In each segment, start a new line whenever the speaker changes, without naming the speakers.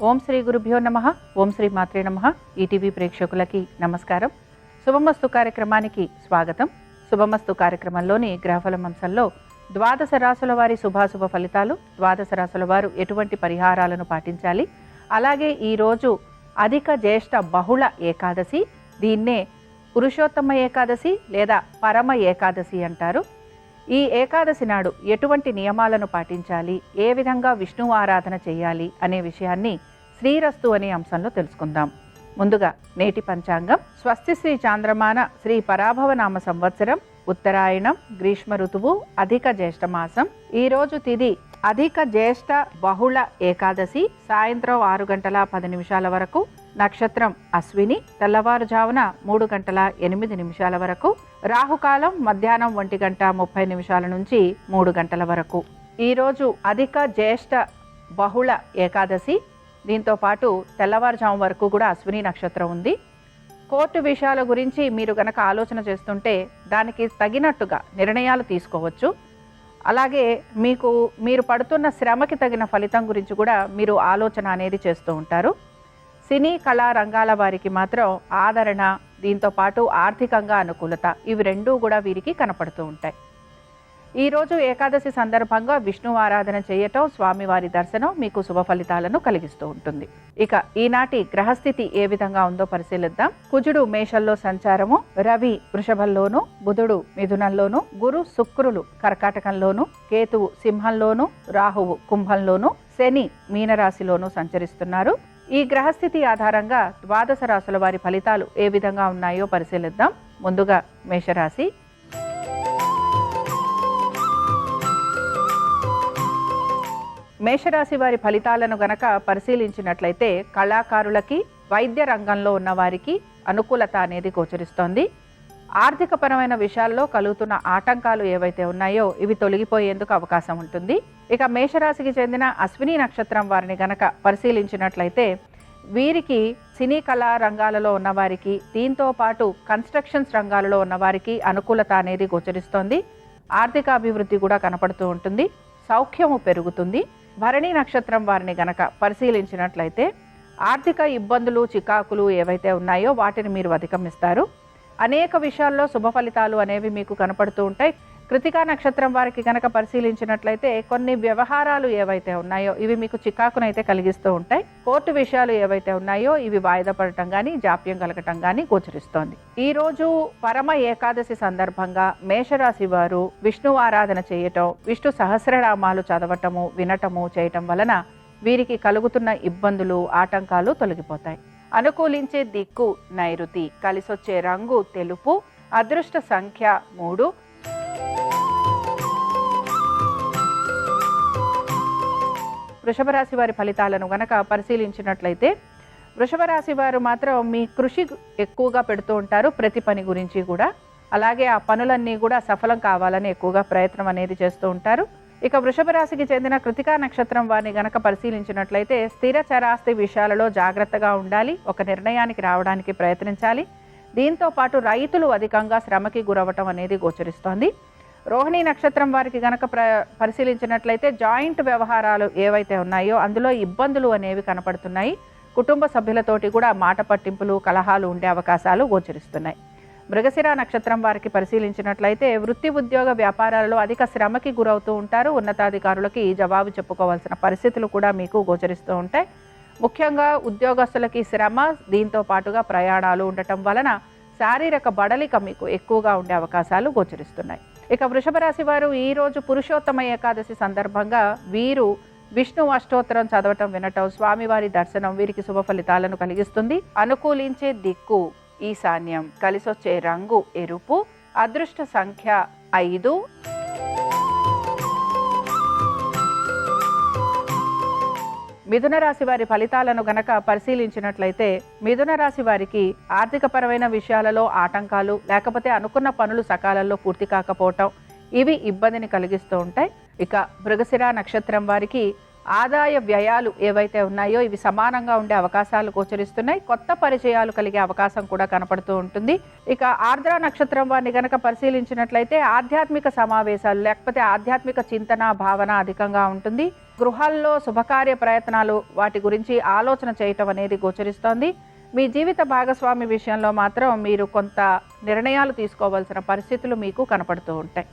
ఓం శ్రీ గురుభ్యో నమః. ఓం శ్రీ మాత్రే నమః. ఈటీవీ ప్రేక్షకులకి నమస్కారం. శుభమస్తు కార్యక్రమానికి స్వాగతం. శుభమస్తు కార్యక్రమంలోని గ్రహఫలం అంశంలో ద్వాదశ రాశుల వారి శుభాశుభ ఫలితాలు, ద్వాదశ రాశుల వారు ఎటువంటి పరిహారాలను పాటించాలి, అలాగే ఈరోజు అధిక జ్యేష్ఠ బహుళ ఏకాదశి, దీన్నే పురుషోత్తమ ఏకాదశి లేదా పరమ ఏకాదశి అంటారు. ఈ ఏకాదశి నాడు ఎటువంటి నియమాలను పాటించాలి, ఏ విధంగా విష్ణువు ఆరాధన చేయాలి అనే విషయాన్ని శ్రీరస్తు అనే అంశంలో తెలుసుకుందాం. ముందుగా నేటి పంచాంగం. స్వస్తి శ్రీ చాంద్రమాన శ్రీ పరాభవనామ సంవత్సరం, ఉత్తరాయణం, గ్రీష్మ ఋతువు, అధిక జ్యేష్ఠ మాసం. ఈరోజు తిథి అధిక జ్యేష్ఠ బహుళ ఏకాదశి, సాయంత్రం 6:10 వరకు. నక్షత్రం అశ్విని, తెల్లవారుజామున 3:08 వరకు. రాహుకాలం మధ్యాహ్నం 1:30 నుంచి 3 వరకు. ఈరోజు అధిక జ్యేష్ఠ బహుళ ఏకాదశి, దీంతో పాటు తెల్లవారుజాము వరకు కూడా అశ్విని నక్షత్రం ఉంది. కోర్టు విషయాల గురించి మీరు గనక ఆలోచన చేస్తుంటే దానికి తగినట్టుగా నిర్ణయాలు తీసుకోవచ్చు. అలాగే మీరు పడుతున్న శ్రమకి తగిన ఫలితం గురించి కూడా మీరు ఆలోచన అనేది చేస్తూ ఉంటారు. సినీ కళా రంగాల వారికి మాత్రం ఆదరణ, దీంతో పాటు ఆర్థికంగా అనుకూలత, ఇవి రెండూ కూడా వీరికి కనపడుతూ ఉంటాయి. ఈరోజు ఏకాదశి సందర్భంగా విష్ణు ఆరాధన చేయటం, స్వామివారి దర్శనం మీకు శుభ ఫలితాలను కలిగిస్తూ ఉంటుంది. ఇక ఈనాటి గ్రహస్థితి ఏ విధంగా ఉందో పరిశీలిద్దాం. కుజుడు మేషంలో సంచారము, రవి వృషభంలోను, బుధుడు మిథునంలోను, గురు శుక్రులు కర్కాటకంలోను, కేతువు సింహంలోను, రాహువు కుంభంలోను, శని మీనరాశిలోను సంచరిస్తున్నారు. ఈ గ్రహస్థితి ఆధారంగా ద్వాదశ రాశుల వారి ఫలితాలు ఏ విధంగా ఉన్నాయో పరిశీలిద్దాం. ముందుగా మేషరాశి. మేషరాశి వారి ఫలితాలను గనక పరిశీలించినట్లయితే కళాకారులకి, వైద్య రంగంలో ఉన్న వారికి అనుకూలత అనేది గోచరిస్తోంది. ఆర్థికపరమైన విషయాల్లో కలుగుతున్న ఆటంకాలు ఏవైతే ఉన్నాయో ఇవి తొలగిపోయేందుకు అవకాశం ఉంటుంది. ఇక మేషరాశికి చెందిన అశ్విని నక్షత్రం వారిని గనక పరిశీలించినట్లయితే వీరికి సినీ కళా రంగాలలో ఉన్నవారికి, దీంతో పాటు కన్స్ట్రక్షన్స్ రంగాలలో ఉన్నవారికి అనుకూలత అనేది గోచరిస్తోంది. ఆర్థిక అభివృద్ధి కూడా కనపడుతూ ఉంటుంది. సౌఖ్యము పెరుగుతుంది. భరణి నక్షత్రం వారిని గనక పరిశీలించినట్లయితే ఆర్థిక ఇబ్బందులు, చికాకులు ఏవైతే ఉన్నాయో వాటిని మీరు అధిగమిస్తారు. అనేక విషయాల్లో శుభ ఫలితాలు అనేవి మీకు కనపడుతూ ఉంటాయి. కృతికా నక్షత్రం వారికి గనక పరిశీలించినట్లయితే కొన్ని వ్యవహారాలు ఏవైతే ఉన్నాయో ఇవి మీకు చికాకునైతే కలిగిస్తూ ఉంటాయి. కోర్టు విషయాలు ఏవైతే ఉన్నాయో ఇవి వాయిదా పడటం కానీ, జాప్యం కలగటం కానీ గోచరిస్తోంది. ఈ రోజు పరమ ఏకాదశి సందర్భంగా మేషరాశి వారు విష్ణు ఆరాధన చేయటం, విష్ణు సహస్రనామాలు చదవటము, వినటము చేయటం వలన వీరికి కలుగుతున్న ఇబ్బందులు, ఆటంకాలు తొలగిపోతాయి. అనుకూలించే దిక్కు నైరుతి, కలిసొచ్చే రంగు తెలుపు, అదృష్ట సంఖ్య 3. వృషభ రాశి వారి ఫలితాలను గనక పరిశీలించినట్లయితే వృషభ రాశి వారు మాత్రం మీ కృషి ఎక్కువగా పెడుతూ ఉంటారు, ప్రతి పని గురించి కూడా. అలాగే ఆ పనులన్నీ కూడా సఫలం కావాలని ఎక్కువగా ప్రయత్నం అనేది చేస్తూ ఉంటారు. ఇక వృషభ రాశికి చెందిన కృతికా నక్షత్రం వారిని గనక పరిశీలించినట్లయితే స్థిర చరాస్తి విషయాలలో జాగ్రత్తగా ఉండాలి, ఒక నిర్ణయానికి రావడానికి ప్రయత్నించాలి. దీంతో పాటు రైతులు అధికంగా శ్రమకి గురవటం అనేది గోచరిస్తోంది. రోహిణి నక్షత్రం వారికి గనక పరిశీలించినట్లయితే జాయింట్ వ్యవహారాలు ఏవైతే ఉన్నాయో అందులో ఇబ్బందులు అనేవి కనపడుతున్నాయి. కుటుంబ సభ్యులతోటి కూడా మాట పట్టింపులు, కలహాలు ఉండే అవకాశాలు గోచరిస్తున్నాయి. మృగశిర నక్షత్రం వారికి పరిశీలించినట్లయితే వృత్తి, ఉద్యోగ, వ్యాపారాలలో అధిక శ్రమకి గురవుతూ ఉంటారు. ఉన్నతాధికారులకి జవాబు చెప్పుకోవాల్సిన పరిస్థితులు కూడా మీకు గోచరిస్తూ ఉంటాయి. ముఖ్యంగా ఉద్యోగస్తులకి శ్రమ, దీంతో పాటుగా ప్రయాణాలు ఉండటం వలన శారీరక బడలిక మీకు ఎక్కువగా ఉండే అవకాశాలు గోచరిస్తున్నాయి. ఇక వృషభ రాశి వారు ఈరోజు పురుషోత్తమ ఏకాదశి సందర్భంగా వీరు విష్ణు అష్టోత్తరం చదవటం, వినటం, స్వామివారి దర్శనం వీరికి శుభ ఫలితాలను కలిగిస్తుంది. అనుకూలించే దిక్కు ఈశాన్యం, కలిసొచ్చే రంగు ఎరుపు, అదృష్ట సంఖ్య 5. మిథున రాశి వారి ఫలితాలను గనక పరిశీలించినట్లయితే మిథున రాశి వారికి ఆర్థికపరమైన విషయాలలో ఆటంకాలు, లేకపోతే అనుకున్న పనులు సకాలంలో పూర్తి కాకపోవటం, ఇవి ఇబ్బందిని కలిగిస్తూ ఉంటాయి. ఇక మృగశిర నక్షత్రం వారికి ఆదాయ వ్యయాలు ఏవైతే ఉన్నాయో ఇవి సమానంగా ఉండే అవకాశాలు గోచరిస్తున్నాయి. కొత్త పరిచయాలు కలిగే అవకాశం కూడా కనపడుతూ ఉంటుంది. ఇక ఆర్ద్ర నక్షత్రం వారిని గనక పరిశీలించినట్లయితే ఆధ్యాత్మిక సమావేశాలు లేకపోతే ఆధ్యాత్మిక చింతన భావన అధికంగా ఉంటుంది. గృహాల్లో శుభకార్య ప్రయత్నాలు వాటి గురించి ఆలోచన చేయటం అనేది గోచరిస్తోంది. మీ జీవిత భాగస్వామి విషయంలో మాత్రం మీరు కొంత నిర్ణయాలు తీసుకోవాల్సిన పరిస్థితులు మీకు కనపడుతూ ఉంటాయి.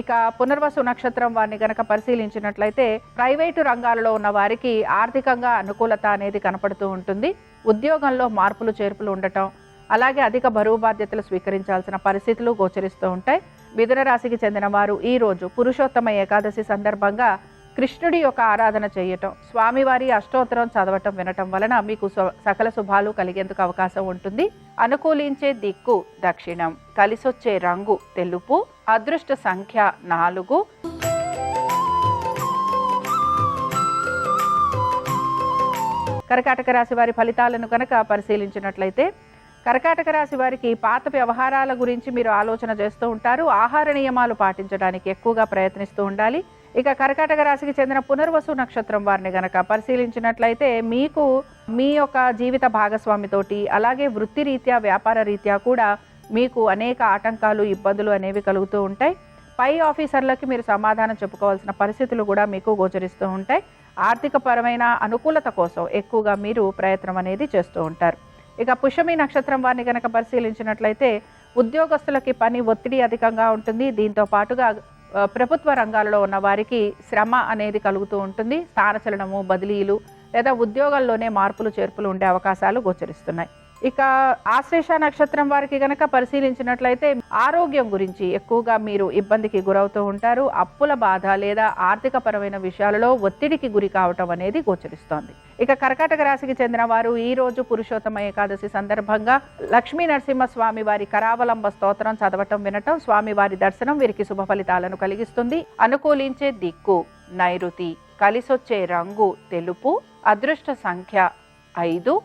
ఇక పునర్వసు నక్షత్రం వారిని గనక పరిశీలించినట్లయితే ప్రైవేటు రంగాలలో ఉన్న వారికి ఆర్థికంగా అనుకూలత అనేది కనపడుతూ ఉంటుంది. ఉద్యోగంలో మార్పులు చేర్పులు ఉండటం, అలాగే అధిక బరువు బాధ్యతలు స్వీకరించాల్సిన పరిస్థితులు గోచరిస్తూ ఉంటాయి. మిథున రాశికి చెందిన వారు ఈ రోజు పురుషోత్తమ ఏకాదశి సందర్భంగా కృష్ణుడి యొక్క ఆరాధన చేయటం, స్వామివారి అష్టోత్తరం చదవటం వినటం వలన మీకు సకల శుభాలు కలిగేందుకు అవకాశం ఉంటుంది. అనుకూలించే దిక్కు దక్షిణం, కలిసొచ్చే రంగు తెలుపు, అదృష్ట సంఖ్య 4. కర్కాటక రాశి వారి ఫలితాలను కనుక పరిశీలించినట్లయితే కర్కాటక రాశి వారికి పాత వ్యవహారాల గురించి మీరు ఆలోచన చేస్తూ ఉంటారు. ఆహార నియమాలు పాటించడానికి ఎక్కువగా ప్రయత్నిస్తూ ఉండాలి. ఇక కర్కాటక రాశికి చెందిన పునర్వసు నక్షత్రం వారిని గనక పరిశీలించినట్లయితే మీకు మీ యొక్క జీవిత భాగస్వామితోటి అలాగే వృత్తి రీత్యా వ్యాపార రీత్యా కూడా మీకు అనేక ఆటంకాలు ఇబ్బందులు అనేవి కలుగుతూ ఉంటాయి. పై ఆఫీసర్లకి మీరు సమాధానం చెప్పుకోవాల్సిన పరిస్థితులు కూడా మీకు గోచరిస్తూ ఉంటాయి. ఆర్థిక పరమైన అనుకూలత కోసం ఎక్కువగా మీరు ప్రయత్నం అనేది చేస్తూ ఉంటారు. ఇక పుష్యమి నక్షత్రం వారిని కనుక పరిశీలించినట్లయితే ఉద్యోగస్తులకి పని ఒత్తిడి అధికంగా ఉంటుంది. దీంతో పాటుగా ప్రభుత్వ రంగాలలో ఉన్న వారికి శ్రమ అనేది కలుగుతూ ఉంటుంది. స్థానచలనము, బదిలీలు లేదా ఉద్యోగాల్లోనే మార్పులు చేర్పులు ఉండే అవకాశాలు గోచరిస్తున్నాయి. ఇక ఆశ్లేష నక్షత్రం వారికి గనక పరిశీలించినట్లయితే ఆరోగ్యం గురించి ఎక్కువగా మీరు ఇబ్బందికి గురవుతూ ఉంటారు. అప్పుల బాధ లేదా ఆర్థిక పరమైన విషయాలలో ఒత్తిడికి గురి కావటం అనేది గోచరిస్తోంది. ఇక కర్కాటక రాశికి చెందిన వారు ఈ రోజు పురుషోత్తమ ఏకాదశి సందర్భంగా లక్ష్మీ నరసింహ స్వామి వారి కరావలంబ స్తోత్రం చదవటం వినటం, స్వామివారి దర్శనం వీరికి శుభ ఫలితాలను కలిగిస్తుంది. అనుకూలించే దిక్కు నైరుతి, కలిసొచ్చే రంగు తెలుపు, అదృష్ట సంఖ్య 5.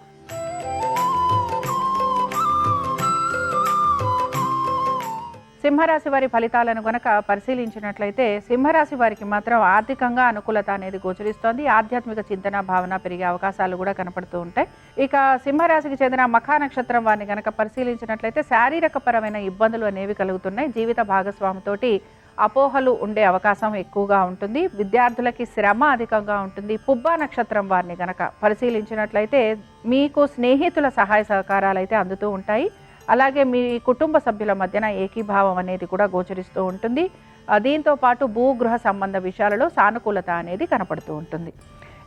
సింహరాశి వారి ఫలితాలను గనక పరిశీలించినట్లయితే సింహరాశి వారికి మాత్రం ఆర్థికంగా అనుకూలత అనేది గోచరిస్తోంది. ఆధ్యాత్మిక చింతన భావన పెరిగే అవకాశాలు కూడా కనపడుతూ ఉంటాయి. ఇక సింహరాశికి చెందిన మఖా నక్షత్రం వారిని గనక పరిశీలించినట్లయితే శారీరక పరమైన ఇబ్బందులు అనేవి కలుగుతున్నాయి. జీవిత భాగస్వామితోటి అపోహలు ఉండే అవకాశం ఎక్కువగా ఉంటుంది. విద్యార్థులకి శ్రమ అధికంగా ఉంటుంది. పుబ్బా నక్షత్రం వారిని గనక పరిశీలించినట్లయితే మీకు స్నేహితుల సహాయ సహకారాలు అయితే అందుతూ ఉంటాయి. అలాగే మీ కుటుంబ సభ్యుల మధ్యన ఏకీభావం అనేది కూడా గోచరిస్తూ ఉంటుంది. దీంతో పాటు భూగృహ సంబంధ విషయాలలో సానుకూలత అనేది కనపడుతూ ఉంటుంది.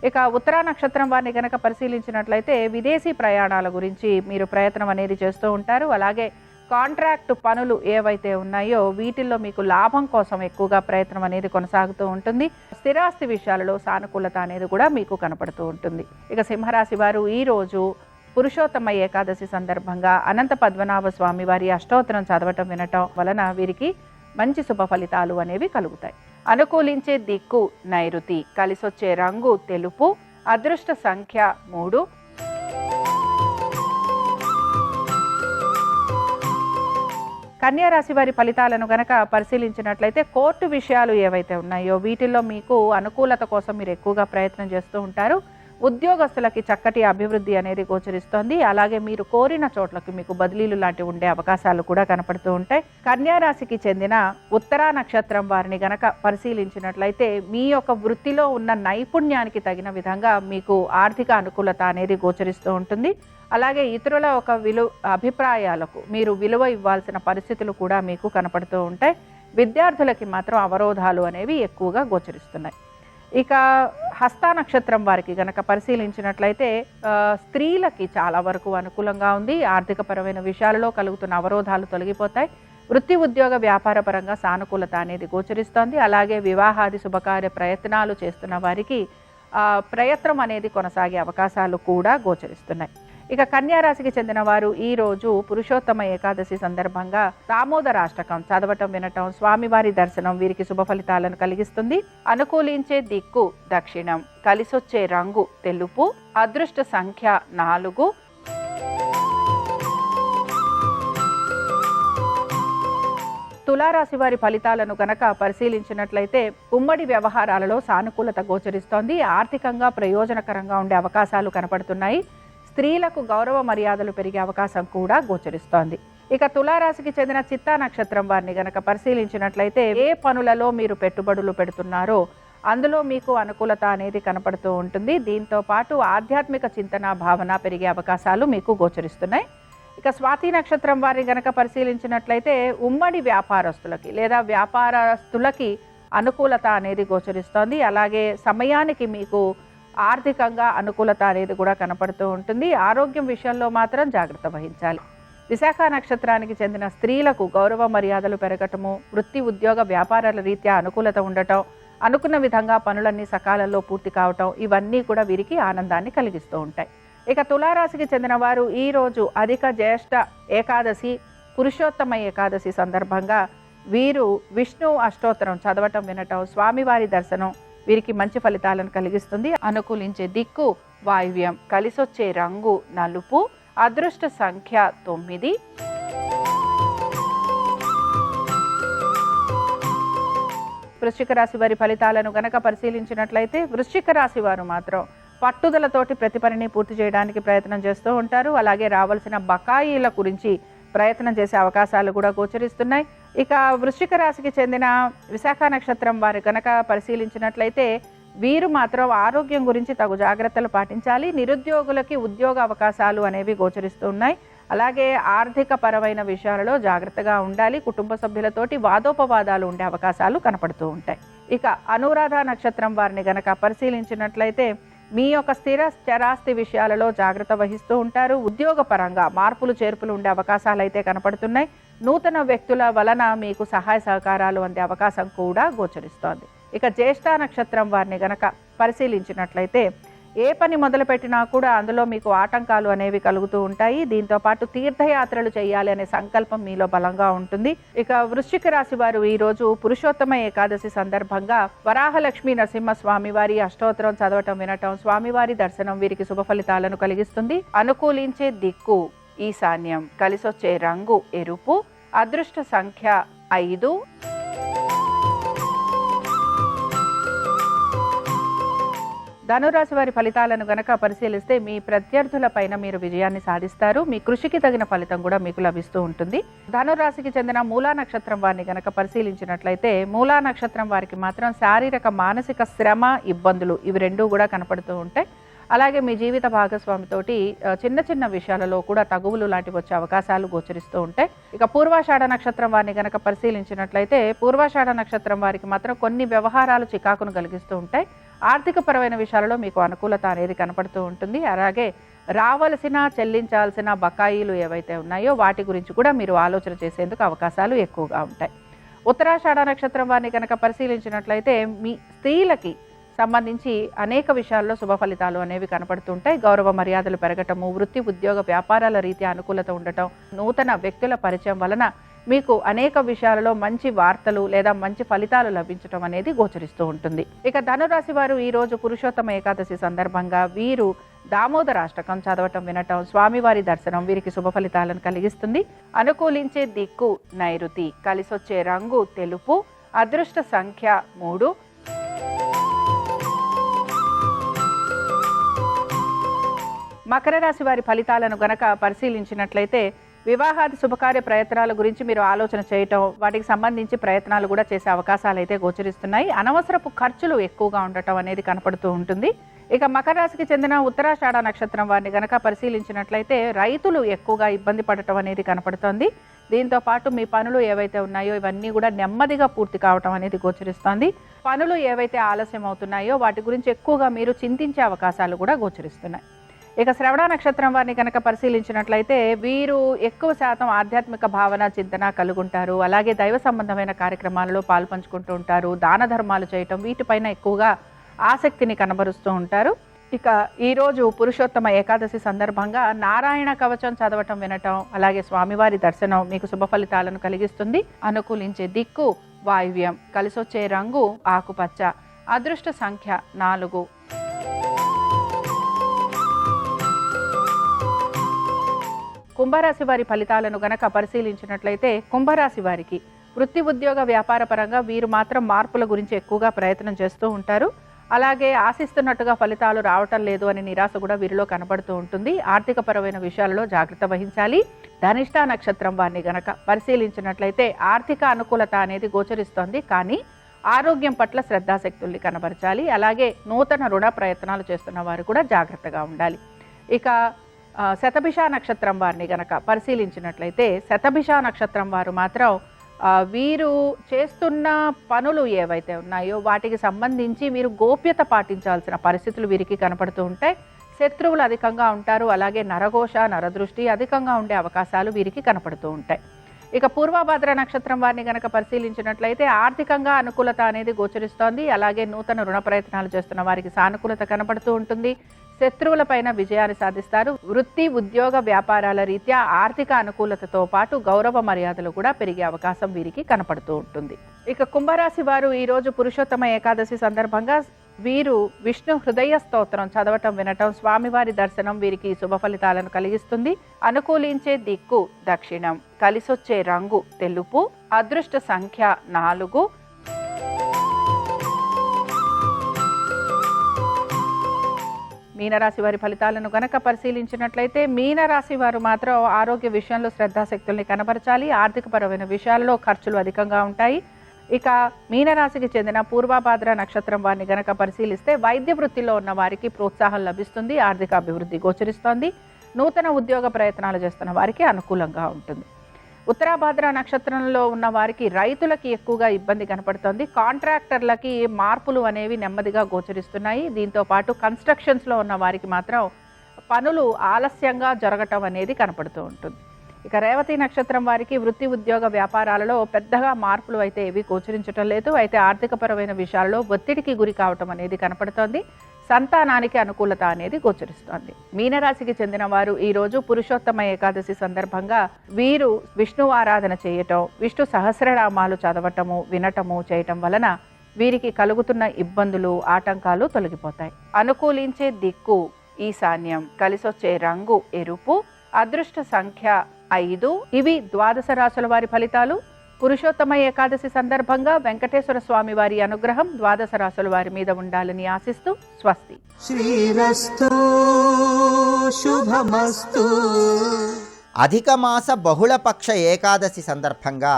ఇక ఉత్తరా నక్షత్రం వారిని కనుక పరిశీలించినట్లయితే విదేశీ ప్రయాణాల గురించి మీరు ప్రయత్నం అనేది చేస్తూ ఉంటారు. అలాగే కాంట్రాక్ట్ పనులు ఏవైతే ఉన్నాయో వీటిల్లో మీకు లాభం కోసం ఎక్కువగా ప్రయత్నం అనేది కొనసాగుతూ ఉంటుంది. స్థిరాస్తి విషయాలలో సానుకూలత అనేది కూడా మీకు కనపడుతూ ఉంటుంది. ఇక సింహరాశి వారు ఈ రోజు పురుషోత్తమ ఏకాదశి సందర్భంగా అనంత పద్మనాభ స్వామి వారి అష్టోత్తరం చదవటం వినటం వలన వీరికి మంచి శుభ ఫలితాలు అనేవి కలుగుతాయి. అనుకూలించే దిక్కు నైరుతి, కలిసొచ్చే రంగు తెలుపు, అదృష్ట సంఖ్య 3. కన్యా రాశి వారి ఫలితాలను గనక పరిశీలించినట్లయితే కోర్టు విషయాలు ఏవైతే ఉన్నాయో వీటిల్లో మీకు అనుకూలత కోసం మీరు ఎక్కువగా ప్రయత్నం చేస్తూ ఉంటారు. ఉద్యోగస్తులకి చక్కటి అభివృద్ధి అనేది గోచరిస్తోంది. అలాగే మీరు కోరిన చోట్లకి మీకు బదిలీలు లాంటివి ఉండే అవకాశాలు కూడా కనపడుతూ ఉంటాయి. కన్యా రాశికి చెందిన ఉత్తరా నక్షత్రం వారిని గనక పరిశీలించినట్లయితే మీ యొక్క వృత్తిలో ఉన్న నైపుణ్యానికి తగిన విధంగా మీకు ఆర్థిక అనుకూలత అనేది గోచరిస్తూ ఉంటుంది. అలాగే ఇతరుల ఒక అభిప్రాయాలకు మీరు విలువ ఇవ్వాల్సిన పరిస్థితులు కూడా మీకు కనపడుతూ ఉంటాయి. విద్యార్థులకి మాత్రం అవరోధాలు అనేవి ఎక్కువగా గోచరిస్తున్నాయి. ఇక హస్త నక్షత్రం వారికి గనక పరిశీలించినట్లయితే స్త్రీలకి చాలా వరకు అనుకూలంగా ఉంది. ఆర్థికపరమైన విషయాలలో కలుగుతున్న అవరోధాలు తొలగిపోతాయి. వృత్తి ఉద్యోగ వ్యాపార పరంగా సానుకూలత అనేది గోచరిస్తోంది. అలాగే వివాహాది శుభకార్య ప్రయత్నాలు చేస్తున్న వారికి ప్రయత్నం అనేది కొనసాగే అవకాశాలు కూడా గోచరిస్తున్నాయి. ఇక కన్యా రాశికి చెందిన వారు ఈ రోజు పురుషోత్తమ ఏకాదశి సందర్భంగా దామోదరాష్టకం చదవటం వినటం, స్వామివారి దర్శనం వీరికి శుభ ఫలితాలను కలిగిస్తుంది. అనుకూలించే దిక్కు దక్షిణం, కలిసొచ్చే రంగు తెలుపు, అదృష్ట సంఖ్య 4. తులారాశి వారి ఫలితాలను గనక పరిశీలించినట్లయితే ఉమ్మడి వ్యవహారాలలో సానుకూలత గోచరిస్తోంది. ఆర్థికంగా ప్రయోజనకరంగా ఉండే అవకాశాలు కనపడుతున్నాయి. స్త్రీలకు గౌరవ మర్యాదలు పెరిగే అవకాశం కూడా గోచరిస్తోంది. ఇక తులారాశికి చెందిన చిత్తా నక్షత్రం వారిని గనక పరిశీలించినట్లయితే ఏ పనులలో మీరు పెట్టుబడులు పెడుతున్నారో అందులో మీకు అనుకూలత అనేది కనపడుతూ ఉంటుంది. దీంతో పాటు ఆధ్యాత్మిక చింతన భావన పెరిగే అవకాశాలు మీకు గోచరిస్తున్నాయి. ఇక స్వాతి నక్షత్రం వారిని గనక పరిశీలించినట్లయితే ఉమ్మడి వ్యాపారస్తులకి లేదా వ్యాపారస్తులకి అనుకూలత అనేది గోచరిస్తోంది. అలాగే సమయానికి మీకు ఆర్థికంగా అనుకూలత అనేది కూడా కనపడుతూ ఉంటుంది. ఆరోగ్యం విషయంలో మాత్రం జాగ్రత్త వహించాలి. విశాఖ నక్షత్రానికి చెందిన స్త్రీలకు గౌరవ మర్యాదలు పెరగటము, వృత్తి ఉద్యోగ వ్యాపారాల రీత్యా అనుకూలత ఉండటం, అనుకున్న విధంగా పనులన్నీ సకాలంలో పూర్తి కావటం, ఇవన్నీ కూడా వీరికి ఆనందాన్ని కలిగిస్తూ ఉంటాయి. ఇక తులారాశికి చెందిన వారు ఈరోజు అధిక జ్యేష్ఠ ఏకాదశి, పురుషోత్తమ ఏకాదశి సందర్భంగా వీరు విష్ణు అష్టోత్తరం చదవటం, వినటం, స్వామివారి దర్శనం వీరికి మంచి ఫలితాలను కలిగిస్తుంది. అనుకూలించే దిక్కు వాయువ్యం, కలిసొచ్చే రంగు నలుపు, అదృష్ట సంఖ్య 9. వృశ్చిక రాశి వారి ఫలితాలను గనక పరిశీలించినట్లయితే వృశ్చిక రాశి వారు మాత్రం పట్టుదలతోటి ప్రతి పనిని పూర్తి చేయడానికి ప్రయత్నం చేస్తూ ఉంటారు. అలాగే రావాల్సిన బకాయిల గురించి ప్రయత్నం చేసే అవకాశాలు కూడా గోచరిస్తున్నాయి. ఇక వృశ్చిక రాశికి చెందిన విశాఖ నక్షత్రం వారు గనక పరిశీలించినట్లయితే వీరు మాత్రం ఆరోగ్యం గురించి తగు జాగ్రత్తలు పాటించాలి. నిరుద్యోగులకి ఉద్యోగ అవకాశాలు అనేవి గోచరిస్తూ ఉన్నాయి. అలాగే ఆర్థిక పరమైన విషయాలలో జాగ్రత్తగా ఉండాలి. కుటుంబ సభ్యులతోటి వాదోపవాదాలు ఉండే అవకాశాలు కనపడుతూ ఉంటాయి. ఇక అనురాధ నక్షత్రం వారిని గనక పరిశీలించినట్లయితే మీ యొక్క స్థిర స్థిరాస్తి విషయాలలో జాగ్రత్త వహిస్తూ ఉంటారు. ఉద్యోగపరంగా మార్పులు చేర్పులు ఉండే అవకాశాలు అయితే కనపడుతున్నాయి. నూతన వ్యక్తుల వలన మీకు సహాయ సహకారాలు అందే అవకాశం కూడా గోచరిస్తోంది. ఇక జ్యేష్ఠ నక్షత్రం వారిని గనక పరిశీలించినట్లయితే ఏ పని మొదలుపెట్టినా కూడా అందులో మీకు ఆటంకాలు అనేవి కలుగుతూ ఉంటాయి. దీంతో పాటు తీర్థయాత్రలు చేయాలి అనే సంకల్పం మీలో బలంగా ఉంటుంది. ఇక వృశ్చిక రాశి వారు ఈరోజు పురుషోత్తమ ఏకాదశి సందర్భంగా వరాహలక్ష్మీ నరసింహస్వామి వారి అష్టోత్తరం చదవటం, వినటం, స్వామివారి దర్శనం వీరికి శుభ ఫలితాలను కలిగిస్తుంది. అనుకూలించే దిక్కు ఈశాన్యం, కలిసొచ్చే రంగు ఎరుపు, అదృష్ట సంఖ్య 5. ధనురాశి వారి ఫలితాలను గనక పరిశీలిస్తే మీ ప్రత్యర్థుల పైన మీరు విజయాన్ని సాధిస్తారు. మీ కృషికి తగిన ఫలితం కూడా మీకు లభిస్తూ ఉంటుంది. ధనురాశికి చెందిన మూలా నక్షత్రం వారిని గనక పరిశీలించినట్లయితే మూలా నక్షత్రం వారికి మాత్రం శారీరక మానసిక శ్రమ, ఇబ్బందులు ఇవి రెండూ కూడా కనపడుతూ ఉంటాయి. అలాగే మీ జీవిత భాగస్వామితోటి చిన్న చిన్న విషయాలలో కూడా తగువులు లాంటివి వచ్చే అవకాశాలు గోచరిస్తూ ఉంటాయి. ఇక పూర్వాషాఢ నక్షత్రం వారిని గనక పరిశీలించినట్లయితే పూర్వాషాఢ నక్షత్రం వారికి మాత్రం కొన్ని వ్యవహారాలు చికాకును కలిగిస్తూ ఉంటాయి. ఆర్థిక పరమైన విషయాలలో మీకు అనుకూలత అనేది కనపడుతూ ఉంటుంది. అలాగే రావాల్సిన చెల్లించాల్సిన బకాయిలు ఏవైతే ఉన్నాయో వాటి గురించి కూడా మీరు ఆలోచన చేసేందుకు అవకాశాలు ఎక్కువగా ఉంటాయి. ఉత్తరాషాఢ నక్షత్రం వారిని కనుక పరిశీలించినట్లయితే మీ స్త్రీలకి సంబంధించి అనేక విషయాల్లో శుభ ఫలితాలు అనేవి కనపడుతుంటాయి. గౌరవ మర్యాదలు పెరగటము, వృత్తి ఉద్యోగ వ్యాపారాల రీత్యా అనుకూలత ఉండటం, నూతన వ్యక్తుల పరిచయం వలన మీకు అనేక విషయాలలో మంచి వార్తలు లేదా మంచి ఫలితాలు లభించడం అనేది గోచరిస్తూ ఉంటుంది. ఇక ధనురాశి వారు ఈరోజు పురుషోత్తమ ఏకాదశి సందర్భంగా వీరు దామోదరాష్టకం చదవటం, వినటం, స్వామివారి దర్శనం వీరికి శుభ ఫలితాలను కలిగిస్తుంది. అనుకూలించే దిక్కు నైరుతి, కలిసొచ్చే రంగు తెలుపు, అదృష్ట సంఖ్య 3. మకర రాశి వారి ఫలితాలను గనక పరిశీలించినట్లయితే వివాహాది శుభకార్య ప్రయత్నాల గురించి మీరు ఆలోచన చేయటం, వాటికి సంబంధించి ప్రయత్నాలు కూడా చేసే అవకాశాలు అయితే గోచరిస్తున్నాయి. అనవసరపు ఖర్చులు ఎక్కువగా ఉండటం అనేది కనపడుతూ ఉంటుంది. ఇక మకర రాశికి చెందిన ఉత్తరాషాఢ నక్షత్రం వారిని గనక పరిశీలించినట్లయితే రైతులు ఎక్కువగా ఇబ్బంది పడటం అనేది కనపడుతోంది. దీంతో పాటు మీ పనులు ఏవైతే ఉన్నాయో ఇవన్నీ కూడా నెమ్మదిగా పూర్తి కావటం అనేది గోచరిస్తోంది. పనులు ఏవైతే ఆలస్యం అవుతున్నాయో వాటి గురించి ఎక్కువగా మీరు చింతించే అవకాశాలు కూడా గోచరిస్తున్నాయి. ఇక శ్రవణ నక్షత్రం వారిని కనుక పరిశీలించినట్లయితే వీరు ఎక్కువ శాతం ఆధ్యాత్మిక భావన చింతన కలుగుంటారు. అలాగే దైవ సంబంధమైన కార్యక్రమాలలో పాల్పంచుకుంటూ ఉంటారు. దాన ధర్మాలు చేయటం వీటిపైన ఎక్కువగా ఆసక్తిని కనబరుస్తూ ఉంటారు. ఇక ఈరోజు పురుషోత్తమ ఏకాదశి సందర్భంగా నారాయణ కవచం చదవటం, వినటం, అలాగే స్వామివారి దర్శనం మీకు శుభ ఫలితాలను కలిగిస్తుంది. అనుకూలించే దిక్కు వాయువ్యం, కలిసొచ్చే రంగు ఆకుపచ్చ, అదృష్ట సంఖ్య 4. కుంభరాశి వారి ఫలితాలను గనక పరిశీలించినట్లయితే కుంభరాశి వారికి వృత్తి ఉద్యోగ వ్యాపార పరంగా వీరు మాత్రం మార్పుల గురించి ఎక్కువగా ప్రయత్నం చేస్తూ ఉంటారు. అలాగే ఆశిస్తున్నట్టుగా ఫలితాలు రావటం లేదు అని నిరాశ కూడా వీరిలో కనబడుతూ ఉంటుంది. ఆర్థిక పరమైన విషయాలలో జాగ్రత్త వహించాలి. ధనిష్ట నక్షత్రం వారిని గనక పరిశీలించినట్లయితే ఆర్థిక అనుకూలత అనేది గోచరిస్తోంది, కానీ ఆరోగ్యం పట్ల శ్రద్ధాశక్తుల్ని కనబరచాలి. అలాగే నూతన రుణ ప్రయత్నాలు చేస్తున్న వారు కూడా జాగ్రత్తగా ఉండాలి. ఇక శతభిష నక్షత్రం వారిని గనక పరిశీలించినట్లయితే శతభిష నక్షత్రం వారు మాత్రం వీరు చేస్తున్న పనులు ఏవైతే ఉన్నాయో వాటికి సంబంధించి వీరు గోప్యత పాటించాల్సిన పరిస్థితులు వీరికి కనపడుతూ ఉంటాయి. శత్రువులు అధికంగా ఉంటారు. అలాగే నరఘోష, నరదృష్టి అధికంగా ఉండే అవకాశాలు వీరికి కనపడుతూ ఉంటాయి. ఇక పూర్వభద్ర నక్షత్రం వారిని గనక పరిశీలించినట్లయితే ఆర్థికంగా అనుకూలత అనేది గోచరిస్తోంది. అలాగే నూతన రుణ ప్రయత్నాలు చేస్తున్న వారికి సానుకూలత కనపడుతూ ఉంటుంది. శత్రువులపైన విజయాన్ని సాధిస్తారు. వృత్తి ఉద్యోగ వ్యాపారాల రీత్యా ఆర్థిక అనుకూలతతో పాటు గౌరవ మర్యాదలు కూడా పెరిగే అవకాశం వీరికి కనపడుతూ ఉంటుంది. ఇక కుంభరాశి వారు ఈరోజు పురుషోత్తమ ఏకాదశి సందర్భంగా వీరు విష్ణు హృదయ స్తోత్రం చదవటం, వినటం, స్వామివారి దర్శనం వీరికి శుభ ఫలితాలను కలిగిస్తుంది. అనుకూలించే దిక్కు దక్షిణం, కలిసొచ్చే రంగు తెలుపు, అదృష్ట సంఖ్య 4. మీనరాశి వారి ఫలితాలను గనక పరిశీలించినట్లయితే మీనరాశి వారు మాత్రం ఆరోగ్య విషయంలో శ్రద్ధాశక్తుల్ని కనబరచాలి. ఆర్థికపరమైన విషయాల్లో ఖర్చులు అధికంగా ఉంటాయి. ఇక మీనరాశికి చెందిన పూర్వభాద్ర నక్షత్రం వారిని గనక పరిశీలిస్తే వైద్య వృత్తిలో ఉన్న వారికి ప్రోత్సాహం లభిస్తుంది. ఆర్థిక అభివృద్ధి గోచరిస్తోంది. నూతన ఉద్యోగ ప్రయత్నాలు చేస్తున్న వారికి అనుకూలంగా ఉంటుంది. ఉత్తరాభాద్ర నక్షత్రంలో ఉన్న వారికి రైతులకి ఎక్కువగా ఇబ్బంది కనపడుతోంది. కాంట్రాక్టర్లకి మార్పులు అనేవి నెమ్మదిగా గోచరిస్తున్నాయి. దీంతో పాటు కన్స్ట్రక్షన్స్లో ఉన్న వారికి మాత్రం పనులు ఆలస్యంగా జరగటం అనేది కనపడుతూ ఉంటుంది. ఇక రేవతి నక్షత్రం వారికి వృత్తి ఉద్యోగ వ్యాపారాలలో పెద్దగా మార్పులు అయితే ఏవి గోచరించడం లేదు. అయితే ఆర్థికపరమైన విషయాల్లో ఒత్తిడికి గురి కావటం అనేది కనపడుతోంది. సంతానానికి అనుకూలత అనేది గోచరిస్తోంది. మీనరాశికి చెందిన వారు ఈరోజు పురుషోత్తమ ఏకాదశి సందర్భంగా వీరు విష్ణు ఆరాధన చేయటం, విష్ణు సహస్రనామాలు చదవటము, వినటము చేయటం వలన వీరికి కలుగుతున్న ఇబ్బందులు, ఆటంకాలు తొలగిపోతాయి. అనుకూలించే దిక్కు ఈశాన్యం, కలిసొచ్చే రంగు ఎరుపు, అదృష్ట సంఖ్య 5. ఇవి ద్వాదశ రాశుల వారి ఫలితాలు. పురుషోత్తమ ఏకాదశి సందర్భంగా వెంకటేశ్వర స్వామి వారి అనుగ్రహం ద్వాదశ రాశుల వారి మీద ఉండాలని ఆశిస్తూ స్వస్తి.
శ్రీరస్తు శుభమస్తు.
అధిక మాస బహుళపక్ష ఏకాదశి సందర్భంగా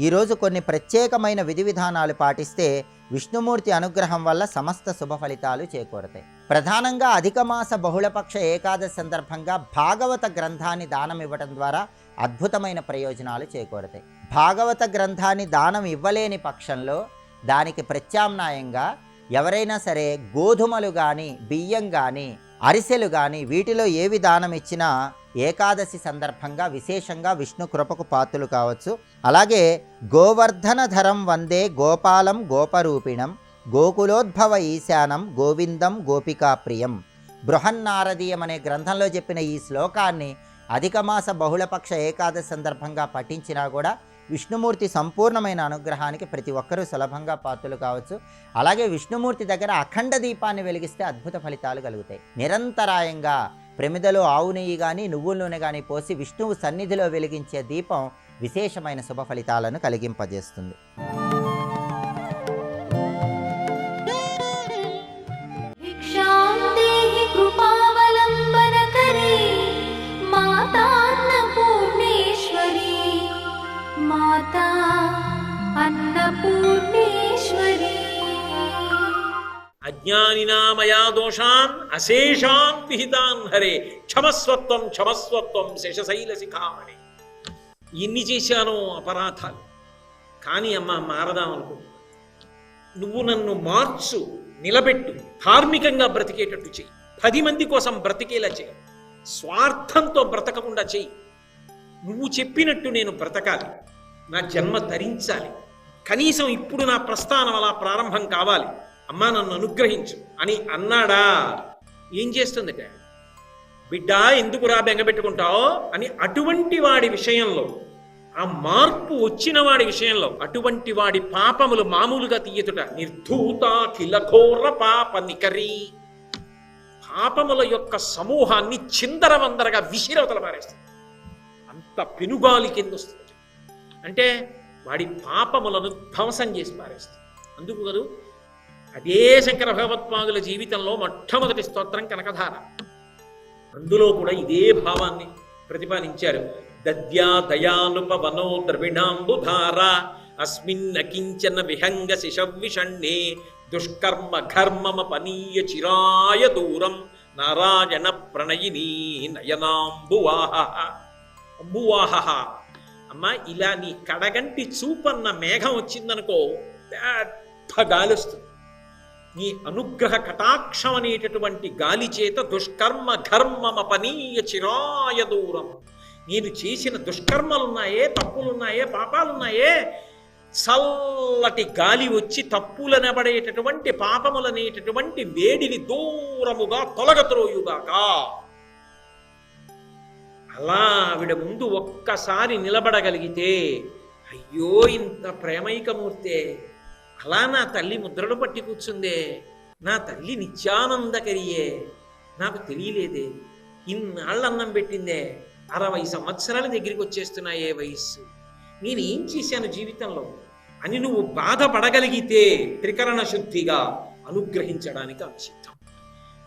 ఈరోజు కొన్ని ప్రత్యేకమైన విధి విధానాలు పాటిస్తే విష్ణుమూర్తి అనుగ్రహం వల్ల సమస్త శుభ ఫలితాలు చేకూరతాయి. ప్రధానంగా అధిక మాస బహుళపక్ష ఏకాదశి సందర్భంగా భాగవత గ్రంథాన్ని దానం ఇవ్వటం ద్వారా అద్భుతమైన ప్రయోజనాలు చేకూరతాయి. భాగవత గ్రంథాన్ని దానం ఇవ్వలేని పక్షంలో దానికి ప్రత్యామ్నాయంగా ఎవరైనా సరే గోధుమలు కానీ, బియ్యం కానీ, అరిసెలు కానీ వీటిలో ఏవి దానం ఇచ్చినా ఏకాదశి సందర్భంగా విశేషంగా విష్ణు కృపకు పాత్రులు కావచ్చు. అలాగే గోవర్ధనధరం వందే గోపాలం గోపరూపిణం గోకులోద్భవ ఈశానం గోవిందం గోపికాప్రియం. బృహన్నారదీయం అనే గ్రంథంలో చెప్పిన ఈ శ్లోకాన్ని అధికమాస బహుళపక్ష ఏకాదశి సందర్భంగా పఠించినా కూడా విష్ణుమూర్తి సంపూర్ణమైన అనుగ్రహానికి ప్రతి ఒక్కరూ సులభంగా పాత్రలు కావచ్చు. అలాగే విష్ణుమూర్తి దగ్గర అఖండ దీపాన్ని వెలిగిస్తే అద్భుత ఫలితాలు కలుగుతాయి. నిరంతరాయంగా ప్రమిదలో ఆవు నెయ్యి కానీ, నువ్వుల నూనె కానీ పోసి విష్ణువు సన్నిధిలో వెలిగించే దీపం విశేషమైన శుభ ఫలితాలను కలిగింపజేస్తుంది.
అజ్ఞానినామయా దోషాన్ అశేషాన్ విహితాన్ హరే క్షమస్వత్వం క్షమస్వత్వం శేషశైల శిఖామణి. ఎన్ని చేశానో అపరాధాలు, కానీ అమ్మ మారదాం అనుకో. నువ్వు నన్ను మార్చు, నిలబెట్టు, ధార్మికంగా బ్రతికేటట్టు చెయ్యి, 10 మంది కోసం బ్రతికేలా చెయ్యి, స్వార్థంతో బ్రతకకుండా చెయ్యి. నువ్వు చెప్పినట్టు నేను బ్రతకాలి, నా జన్మ ధరించాలి, కనీసం ఇప్పుడు నా ప్రస్థానం అలా ప్రారంభం కావాలి, అమ్మా నన్ను అనుగ్రహించు అని అన్నాడా ఏం చేస్తుందట? బిడ్డ ఎందుకురా బెంగపెట్టుకుంటావో అని అటువంటి వాడి విషయంలో, ఆ మార్పు వచ్చిన వాడి విషయంలో అటువంటి వాడి పాపములు మామూలుగా తీయతుట. నిర్ధూత కిలఘోర పాప నికరీ, పాపముల యొక్క సమూహాన్ని చిందరవందరగా విసిరవతల పారేస్తుంది. అంత పెనుగాలి కింద వస్తుంది. అంటే వాడి పాపములను ధ్వంసం చేసి పారేస్తుంది. అందుకు కదూ అదే శంకర భగవత్పాదుల జీవితంలో మొట్టమొదటి స్తోత్రం కనకధార. అందులో కూడా ఇదే భావాన్ని ప్రతిపాదించారు. దద్యా దయానుపవనో ద్రవిణాంబుధార అస్మిన్న కించన విహంగ శిశవిషణ్ణే దుష్కర్మ ఘర్మమపనీయ చిరాయ దూరం నారాయణ ప్రణయినీ నయనాంబువాహ. అంబువాహ అమ్మ, ఇలా నీ కడగంటి చూపన్న మేఘం వచ్చిందనుకో, పెద్ద గాలి వస్తుంది. నీ అనుగ్రహ కటాక్షం అనేటటువంటి గాలి చేత దుష్కర్మ ఘర్మమపనీయ చిరాయ దూరం, నేను చేసిన దుష్కర్మలున్నాయే, తప్పులున్నాయే, పాపాలున్నాయే, చల్లటి గాలి వచ్చి తప్పులనబడేటటువంటి పాపములనేటటువంటి వేడిని దూరముగా తొలగత్రోయుగాక. అలా ఆవిడ ముందు ఒక్కసారి నిలబడగలిగితే, అయ్యో ఇంత ప్రేమైకమూర్తే, అలా నా తల్లి ముద్రలు పట్టి కూర్చుందే, నా తల్లి నిత్యానందకరియే, నాకు తెలియలేదే, ఇన్నాళ్ళు అన్నం పెట్టిందే, 60 సంవత్సరాల దగ్గరికి వచ్చేస్తున్నాయే వయస్సు, నేనేం చేశాను జీవితంలో అని నువ్వు బాధపడగలిగితే త్రికరణ శుద్ధిగా అనుగ్రహించడానికి అంశిద్దాం.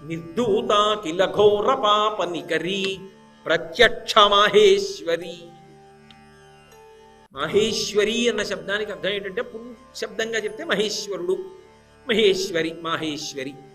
నిర్దూత కిల ఘోర పాప నికరీ ప్రత్యక్ష మాహేశ్వరి. మాహేశ్వరి అన్న శబ్దానికి అర్థం ఏంటంటే, శబ్దంగా చెప్తే మహేశ్వరుడు, మహేశ్వరి, మాహేశ్వరి.